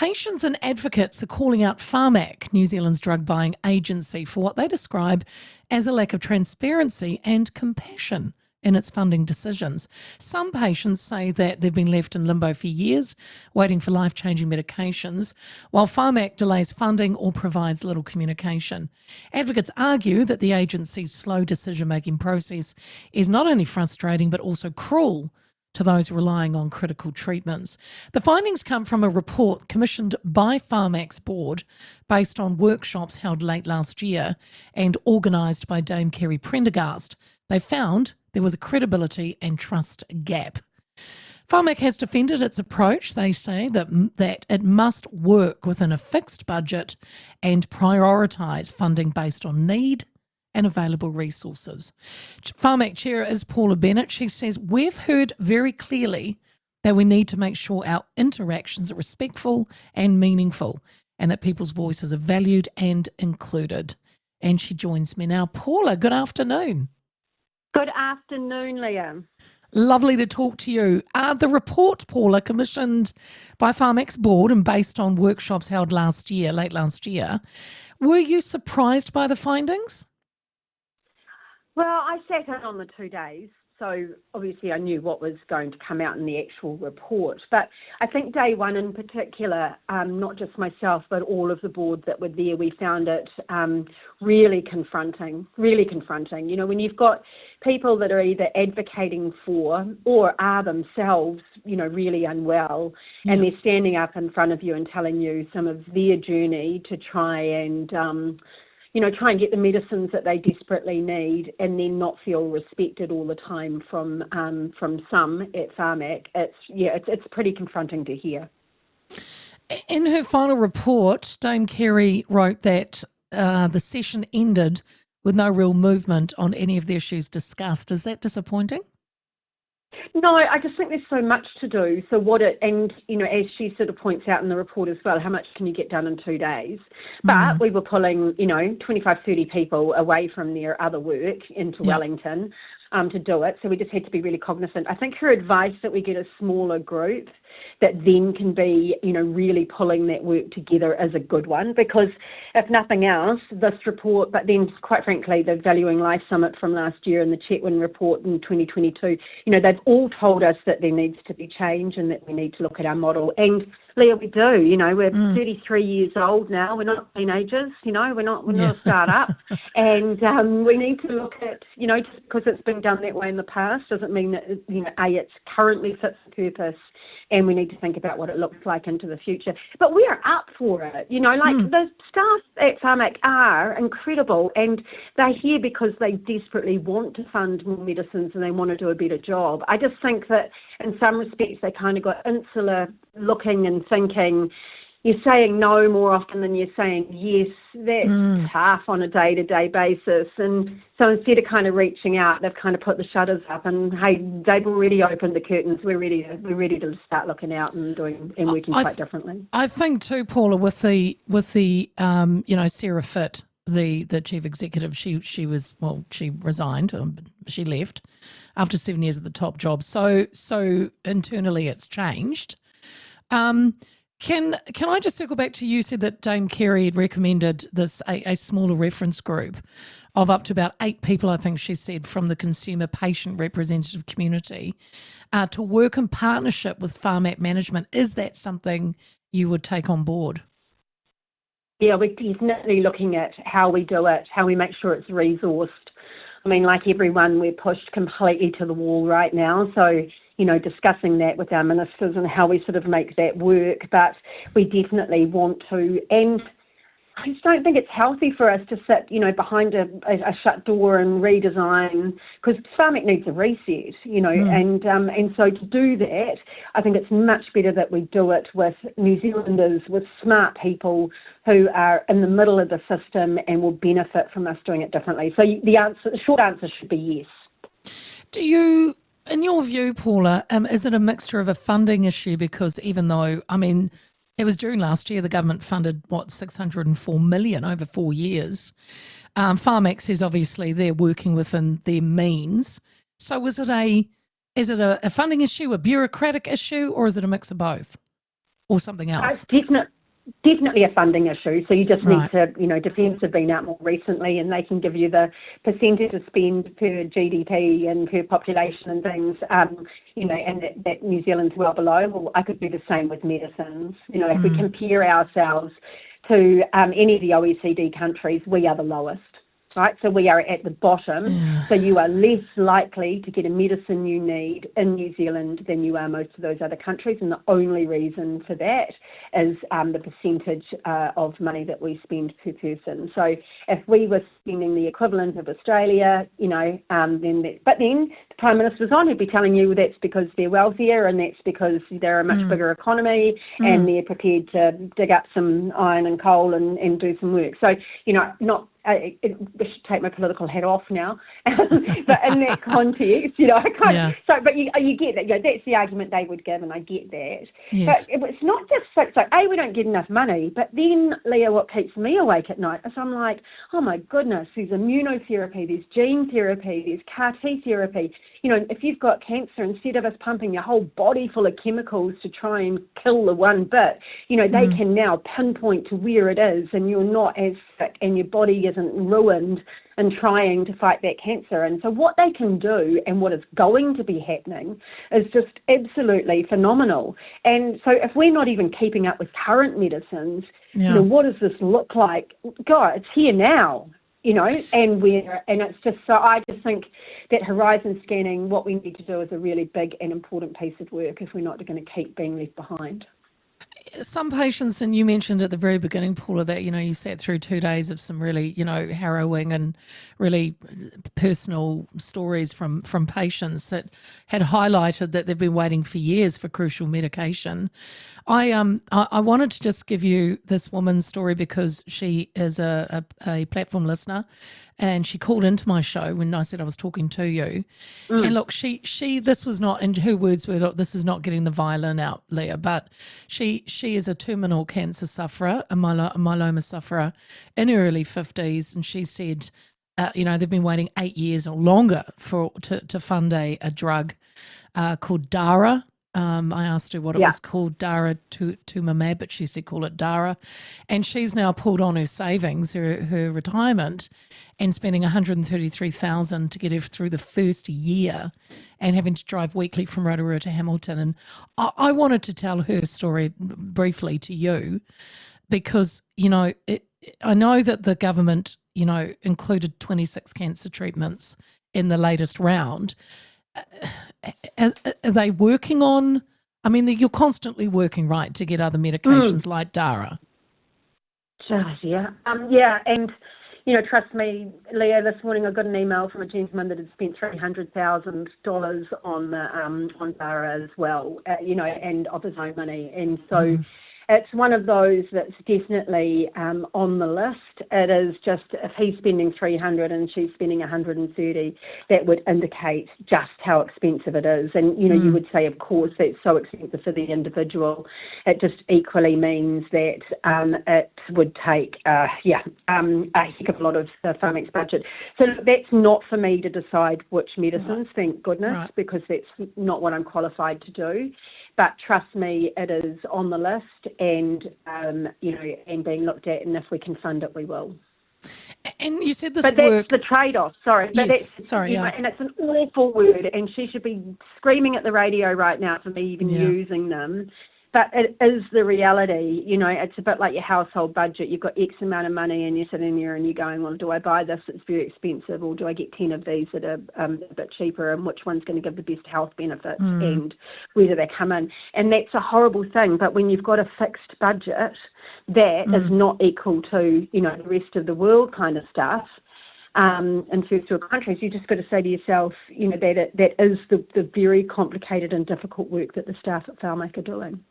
Patients and advocates are calling out Pharmac, New Zealand's drug buying agency, for what they describe as a lack of transparency and compassion in its funding decisions. Some patients say that they've been left in limbo for years, waiting for life-changing medications, while Pharmac delays funding or provides little communication. Advocates argue that the agency's slow decision-making process is not only frustrating but also cruel to those relying on critical treatments. The findings come from a report commissioned by Pharmac's board based on workshops held late last year and organised by Dame Kerry Prendergast. They found there was a credibility and trust gap. Pharmac has defended its approach. They say that it must work within a fixed budget and prioritise funding based on need and available resources. Pharmac Chair is Paula Bennett. She says, we've heard very clearly that we need to make sure our interactions are respectful and meaningful and that people's voices are valued and included. And she joins me now. Paula, good afternoon. Good afternoon, Leah. Lovely to talk to you. The report, Paula, commissioned by Pharmac's board and based on workshops held late last year, were you surprised by the findings? Well, I sat in on the 2 days, so obviously I knew what was going to come out in the actual report. But I think day one in particular, not just myself, but all of the board that were there, we found it really confronting. You know, when you've got people that are either advocating for or are themselves, you know, really unwell, and they're standing up in front of you and telling you some of their journey to try and get the medicines that they desperately need and then not feel respected all the time from some at Pharmac. It's pretty confronting to hear. In her final report, Dame Kerry wrote that the session ended with no real movement on any of the issues discussed. Is that disappointing? No, I just think there's so much to do. So as she sort of points out in the report as well, how much can you get done in 2 days? But we were pulling, 25, 30 people away from their other work into Wellington to do it. So we just had to be really cognizant. I think her advice that we get a smaller group that then can be, really pulling that work together is a good one, because if nothing else, this report, but then quite frankly, the Valuing Life Summit from last year and the Chetwin report in 2022, they've all told us that there needs to be change and that we need to look at our model. And Leah, we do, we're 33 years old now. We're not teenagers, we're not a start-up. And we need to look at, just because it's been done that way in the past doesn't mean that, it's currently fits the purpose. And we need to think about what it looks like into the future. But we are up for it. The staff at Pharmac are incredible, and they're here because they desperately want to fund more medicines and they want to do a better job. I just think that in some respects they kind of got insular looking and thinking, you're saying no more often than you're saying yes. That's tough on a day-to-day basis. And so instead of kind of reaching out, they've kind of put the shutters up and, hey, they've already opened the curtains. We're ready to start looking out and working quite differently. I think too, Paula, with the Sarah Fitt, the chief executive, she resigned, she left after 7 years at the top job. So internally it's changed. Can I just circle back to you said that Dame Kerry had recommended a smaller reference group of up to about 8 people, I think she said, from the consumer patient representative community to work in partnership with Pharmac management. Is that something you would take on board? Yeah, we're definitely looking at how we do it, how we make sure it's resourced. I mean, like everyone, we're pushed completely to the wall right now. So, discussing that with our ministers and how we sort of make that work. But we definitely want to. And I just don't think it's healthy for us to sit, behind a shut door and redesign, because Pharmac needs a reset, and so to do that, I think it's much better that we do it with New Zealanders, with smart people who are in the middle of the system and will benefit from us doing it differently. So the short answer should be yes. Do you, in your view, Paula, is it a mixture of a funding issue? Because even though, it was June last year, the government funded, 604 million over 4 years. Pharmac says obviously they're working within their means. So is it a funding issue, a bureaucratic issue, or is it a mix of both? or something else? Definitely a funding issue. So you just Right. need to, Defence have been out more recently and they can give you the percentage of spend per GDP and per population and things, and that New Zealand's well below. Well, I could do the same with medicines. If we compare ourselves to any of the OECD countries, we are the lowest. Right, so we are at the bottom. Yeah. So you are less likely to get a medicine you need in New Zealand than you are most of those other countries, and the only reason for that is the percentage of money that we spend per person. So if we were spending the equivalent of Australia, but then the Prime Minister was on, he'd be telling you that's because they're wealthier and that's because they're a much bigger economy and they're prepared to dig up some iron and coal and do some work. So I should take my political hat off now, but in that context, I can't. Yeah. So, but you get that. That's the argument they would give, and I get that. Yes. But it's not just so. We don't get enough money, but then, Leah, what keeps me awake at night is I'm like, oh my goodness, there's immunotherapy, there's gene therapy, there's CAR T therapy. If you've got cancer, instead of us pumping your whole body full of chemicals to try and kill the one bit, they can now pinpoint to where it is, and you're not as sick, and your body isn't ruined in trying to fight that cancer. And so what they can do and what is going to be happening is just absolutely phenomenal. And so if we're not even keeping up with current medicines, what does this look like? God, it's here now. And it's just, so I just think that horizon scanning, what we need to do is a really big and important piece of work if we're not going to keep being left behind. Some patients, and you mentioned at the very beginning, Paula, that, you sat through 2 days of some really, harrowing and really personal stories from patients that had highlighted that they've been waiting for years for crucial medication. I wanted to just give you this woman's story because she is a platform listener, and she called into my show when I said I was talking to you. And look, she this was not, in her words were, look, this is not getting the violin out, Leah, but she is a terminal cancer sufferer, a myeloma sufferer in her early 50s, and she said, they've been waiting 8 years or longer to fund a drug called Dara. I asked her what it was called, Daratumumab, but she said call it Dara. And she's now pulled on her savings, her retirement, and spending $133,000 to get her through the first year and having to drive weekly from Rotorua to Hamilton. And I wanted to tell her story briefly to you because, I know that the government, included 26 cancer treatments in the latest round. Are they working on, you're constantly working, right, to get other medications like Dara? Yeah. And, trust me, Leah, this morning I got an email from a gentleman that had spent $300,000 on Dara as well, and of his own money. And so it's one of those that's definitely on the list. It is just, if he's spending 300 and she's spending 130, that would indicate just how expensive it is. And, you would say, of course, that's so expensive for the individual. It just equally means that it would take, a heck of a lot of the Pharmac's budget. So that's not for me to decide which medicines, thank goodness, because that's not what I'm qualified to do. But trust me, it is on the list and, and being looked at, and if we can fund it, we will. And you said this but work... that's the trade-off, sorry. Yes, And it's an awful word, and she should be screaming at the radio right now for me even using them. But it is the reality, it's a bit like your household budget. You've got X amount of money and you're sitting there and you're going, well, do I buy this? It's very expensive. Or do I get 10 of these that are a bit cheaper, and which one's going to give the best health benefits and where do they come in? And that's a horrible thing. But when you've got a fixed budget, that is not equal to, the rest of the world kind of stuff. In first world countries, you just got to say to yourself, that is the very complicated and difficult work that the staff at Pharmac are doing.